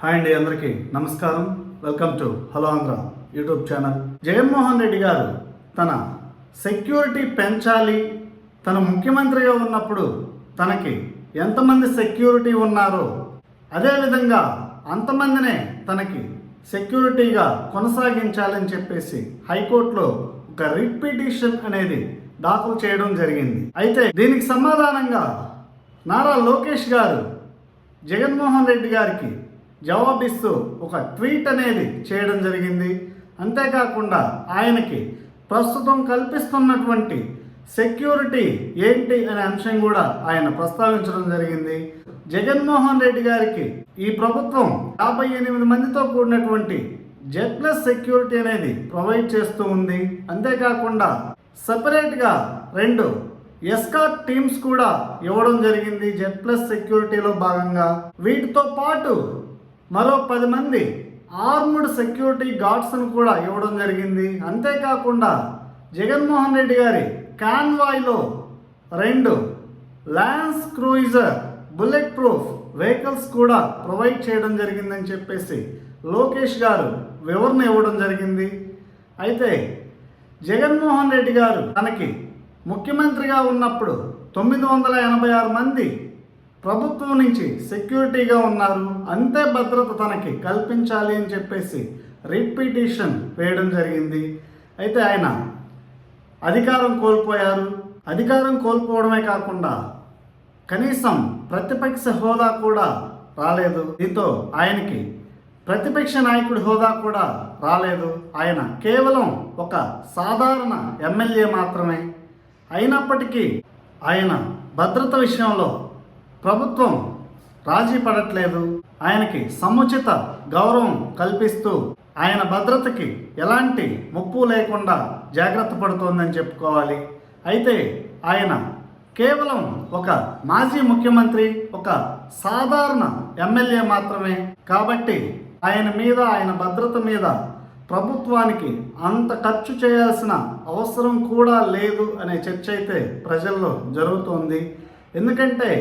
Hi అండి, అందరికీ నమస్కారం. Welcome to hello Andhra YouTube channel. Jaganmohan Reddy గారు తన సెక్యూరిటీ పెంచాలి, తన ముఖ్యమంత్రిగా ఉన్నప్పుడు తనకి ఎంతమంది సెక్యూరిటీ ఉన్నారో అదేవిధంగా అంతమందినే తనకి సెక్యూరిటీగా కొనసాగించాలని చెప్పేసి హైకోర్టులో ఒక రిట్ పిటిషన్ అనేది దాఖలు చేయడం జరిగింది. అయితే దీనికి సమాధానంగా నారా లోకేష్ గారు జగన్మోహన్ రెడ్డి గారికి జవాబిస్తూ ఒక ట్వీట్ అనేది చేయడం జరిగింది. అంతేకాకుండా ఆయనకి ప్రస్తుతం కల్పిస్తున్నటువంటి సెక్యూరిటీ ఏంటి అనే అంశం కూడా ఆయన ప్రస్తావించడం జరిగింది. జగన్మోహన్ రెడ్డి గారికి ఈ ప్రభుత్వం 58 మందితో కూడినటువంటి Z+ సెక్యూరిటీ అనేది ప్రొవైడ్ చేస్తూ ఉంది. అంతేకాకుండా సపరేట్గా 2 ఎస్కార్ట్ టీమ్స్ కూడా ఇవ్వడం జరిగింది Z+ సెక్యూరిటీలో భాగంగా. వీటితో పాటు మరో 10 మంది ఆర్మ్డ్ సెక్యూరిటీ గార్డ్స్ను కూడా ఇవ్వడం జరిగింది. అంతేకాకుండా జగన్మోహన్ రెడ్డి గారి కాన్వాయ్లో 2 lance cruiser bullet proof vehicles కూడా ప్రొవైడ్ చేయడం జరిగిందని చెప్పేసి లోకేష్ గారు వివరణ ఇవ్వడం జరిగింది. అయితే జగన్మోహన్ రెడ్డి గారు తనకి ముఖ్యమంత్రిగా ఉన్నప్పుడు 986 మంది ప్రభుత్వం నుంచి సెక్యూరిటీగా ఉన్నారు, అంతే భద్రత తనకి కల్పించాలి అని చెప్పేసి రిట్ పిటిషన్ వేయడం జరిగింది. అయితే ఆయన అధికారం కోల్పోయారు. అధికారం కోల్పోవడమే కాకుండా కనీసం ప్రతిపక్ష హోదా కూడా రాలేదు. దీంతో ఆయనకి ప్రతిపక్ష నాయకుడి హోదా కూడా రాలేదు. ఆయన కేవలం ఒక సాధారణ ఎమ్మెల్యే మాత్రమే. అయినప్పటికీ ఆయన భద్రత విషయంలో ప్రభుత్వం రాజీ పడట్లేదు. ఆయనకి సముచిత గౌరవం కల్పిస్తూ ఆయన భద్రతకి ఎలాంటి ముప్పు లేకుండా జాగ్రత్త పడుతోందని చెప్పుకోవాలి. అయితే ఆయన కేవలం ఒక మాజీ ముఖ్యమంత్రి, ఒక సాధారణ ఎమ్మెల్యే మాత్రమే. కాబట్టి ఆయన మీద, ఆయన భద్రత మీద ప్రభుత్వానికి అంత ఖర్చు చేయాల్సిన అవసరం కూడా లేదు అనే చర్చ అయితే ప్రజల్లో జరుగుతోంది. ఎందుకంటే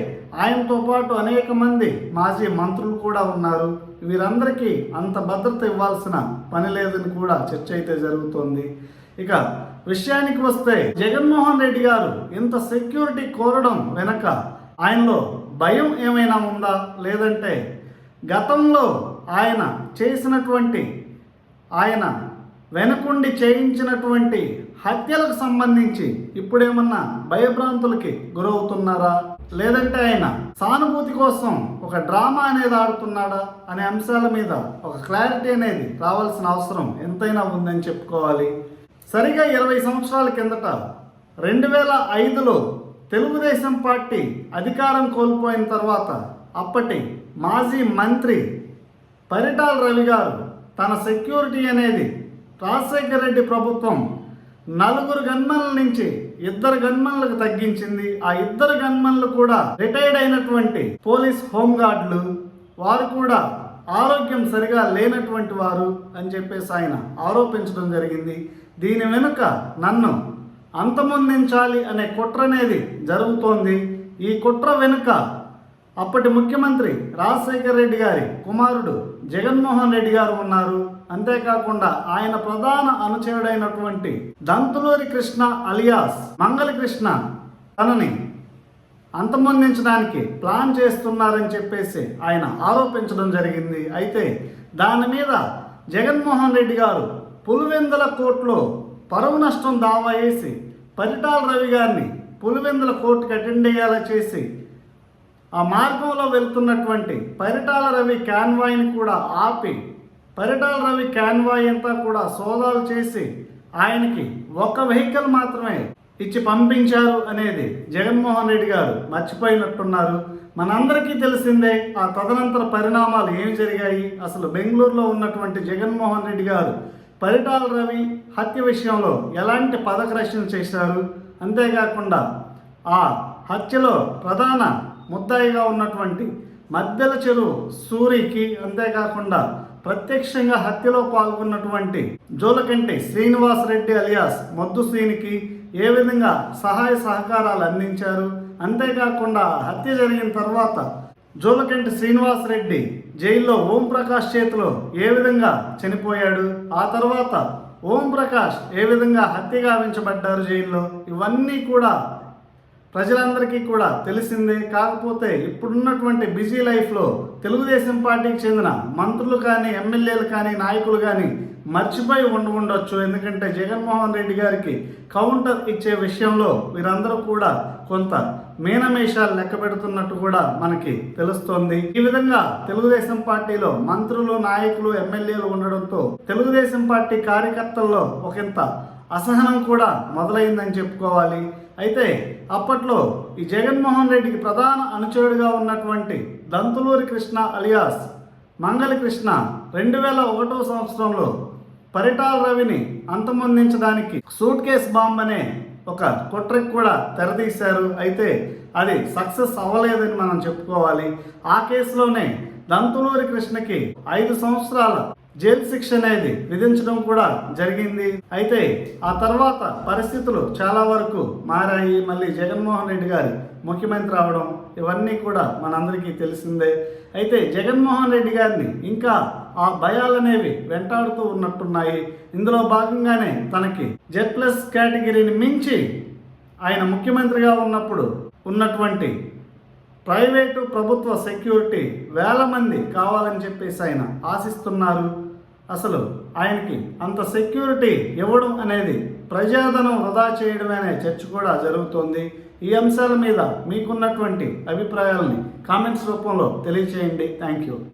ఆయనతో పాటు అనేక మంది మాజీ మంత్రులు కూడా ఉన్నారు. వీరందరికీ అంత భద్రత ఇవ్వాల్సిన పని లేదని కూడా చర్చ అయితే జరుగుతోంది. ఇక విషయానికి వస్తే జగన్మోహన్ రెడ్డి గారు ఇంత సెక్యూరిటీ కోరడం వెనక ఆయనలో భయం ఏమైనా ఉందా, లేదంటే గతంలో ఆయన చేసినటువంటి, ఆయన వెనుకుండి చేయించినటువంటి హత్యలకు సంబంధించి ఇప్పుడేమన్నా భయభ్రాంతులకి గురవుతున్నారా, లేదంటే ఆయన సానుభూతి కోసం ఒక డ్రామా అనేది ఆడుతున్నాడా అనే అంశాల మీద ఒక క్లారిటీ అనేది రావాల్సిన అవసరం ఎంతైనా ఉందని చెప్పుకోవాలి. సరిగా 20 సంవత్సరాల కిందట 2005లో తెలుగుదేశం పార్టీ అధికారం కోల్పోయిన తర్వాత అప్పటి మాజీ మంత్రి పరిటాల రవి గారు తన సెక్యూరిటీ అనేది రాజశేఖర రెడ్డి ప్రభుత్వం 4 గన్మన్ల నుంచి 2 గన్మన్లకు తగ్గించింది. ఆ 2 గన్మన్లు కూడా రిటైర్డ్ అయినటువంటి పోలీస్ హోంగార్డులు. వారు కూడా ఆరోగ్యం సరిగా లేనటువంటి వారు అని చెప్పేసి ఆయన ఆరోపించడం జరిగింది. దీని వెనుక నన్ను అంతమొందించాలి అనే కుట్ర అనేది జరుగుతోంది. ఈ కుట్ర వెనుక అప్పటి ముఖ్యమంత్రి రాజశేఖర రెడ్డి గారి కుమారుడు జగన్మోహన్ రెడ్డి గారు ఉన్నారు. అంతేకాకుండా ఆయన ప్రధాన అనుచరుడైనటువంటి దంతులూరి కృష్ణ అలియాస్ మంగళ కృష్ణ తనని అంతమొందించడానికి ప్లాన్ చేస్తున్నారని చెప్పేసి ఆయన ఆరోపించడం జరిగింది. అయితే దాని మీద జగన్మోహన్ రెడ్డి గారు పులివెందుల కోర్టులో పరువు నష్టం దావా వేసి పరిటాల రవి గారిని పులివెందుల కోర్టుకి అటెండ్ అయ్యేలా చేసి ఆ మార్గంలో వెళ్తున్నటువంటి పరిటాల రవి కాన్వాయ్ని కూడా ఆపి పరిటాల రవి కాన్వాయ్ అంతా కూడా సోదాలు చేసి ఆయనకి ఒక వెహికల్ మాత్రమే ఇచ్చి పంపించారు అనేది జగన్మోహన్ రెడ్డి గారు మర్చిపోయినట్టున్నారు. మనందరికీ తెలిసిందే ఆ తదనంతర పరిణామాలు ఏమి జరిగాయి. అసలు బెంగళూరులో ఉన్నటువంటి జగన్మోహన్ రెడ్డి గారు పరిటాల రవి హత్య విషయంలో ఎలాంటి పదగ్రహణ చేశారు, అంతేకాకుండా ఆ హత్యలో ప్రధాన ముద్దాయిగా ఉన్నటువంటి మద్దెల చెరువు సూరికి, అంతేకాకుండా ప్రత్యక్షంగా హత్యలో పాల్గొన్నటువంటి జోలకంటి శ్రీనివాసరెడ్డి అలియాస్ మొద్దు శ్రీనికి ఏ విధంగా సహాయ సహకారాలు అందించారు, అంతేకాకుండా హత్య జరిగిన తర్వాత జోలకంటి శ్రీనివాసరెడ్డి జైల్లో ఓం ప్రకాష్ చేతిలో ఏ విధంగా చనిపోయాడు, ఆ తర్వాత ఓం ప్రకాష్ ఏ విధంగా హత్య గావించబడ్డారు జైల్లో, ఇవన్నీ కూడా ప్రజలందరికీ కూడా తెలిసిందే. కాకపోతే ఇప్పుడున్నటువంటి బిజీ లైఫ్లో తెలుగుదేశం పార్టీకి చెందిన మంత్రులు కానీ, ఎమ్మెల్యేలు కానీ, నాయకులు కానీ మర్చిపోయి ఉండవచ్చు. ఎందుకంటే జగన్మోహన్ రెడ్డి గారికి కౌంటర్ ఇచ్చే విషయంలో వీరందరూ కూడా కొంత మీనమేషాలు లెక్క పెడుతున్నట్టు కూడా మనకి తెలుస్తోంది. ఈ విధంగా తెలుగుదేశం పార్టీలో మంత్రులు, నాయకులు, ఎమ్మెల్యేలు ఉండడంతో తెలుగుదేశం పార్టీ కార్యకర్తల్లో ఒకంత అసహనం కూడా మొదలైందని చెప్పుకోవాలి. అయితే అప్పట్లో ఈ జగన్మోహన్ రెడ్డికి ప్రధాన అనుచరుడిగా ఉన్నటువంటి దంతులూరి కృష్ణ అలియాస్ మంగళ కృష్ణ 2001 సంవత్సరంలో పరిటాల రవిని అంతమొందించడానికి సూట్ కేస్ బాంబ్ అనే ఒక కుట్రకి కూడా తెరదీశారు. అయితే అది సక్సెస్ అవ్వలేదని మనం చెప్పుకోవాలి. ఆ కేసులోనే దంతులూరి కృష్ణకి 5 సంవత్సరాల జైలు శిక్ష అనేది విధించడం కూడా జరిగింది. అయితే ఆ తర్వాత పరిస్థితులు చాలా వరకు మారాయి. మళ్ళీ జగన్మోహన్ రెడ్డి గారి ముఖ్యమంత్రి అవడం ఇవన్నీ కూడా మనందరికీ తెలిసిందే. అయితే జగన్మోహన్ రెడ్డి గారిని ఇంకా ఆ భయాలనేవి వెంటాడుతూ ఉన్నట్టున్నాయి. ఇందులో భాగంగానే తనకి Z+ కేటగిరీని మించి ఆయన ముఖ్యమంత్రిగా ఉన్నప్పుడు ఉన్నటువంటి ప్రైవేటు ప్రభుత్వ సెక్యూరిటీ వేల మంది కావాలని చెప్పేసి ఆయన ఆశిస్తున్నారు. అసలు ఆయనకి అంత సెక్యూరిటీ ఇవ్వడం అనేది ప్రజాధనం వృధా చేయడమే అనే చర్చ కూడా జరుగుతోంది. ఈ అంశాల మీద మీకున్నటువంటి అభిప్రాయాలని కామెంట్స్ రూపంలో తెలియచేయండి. Thank you.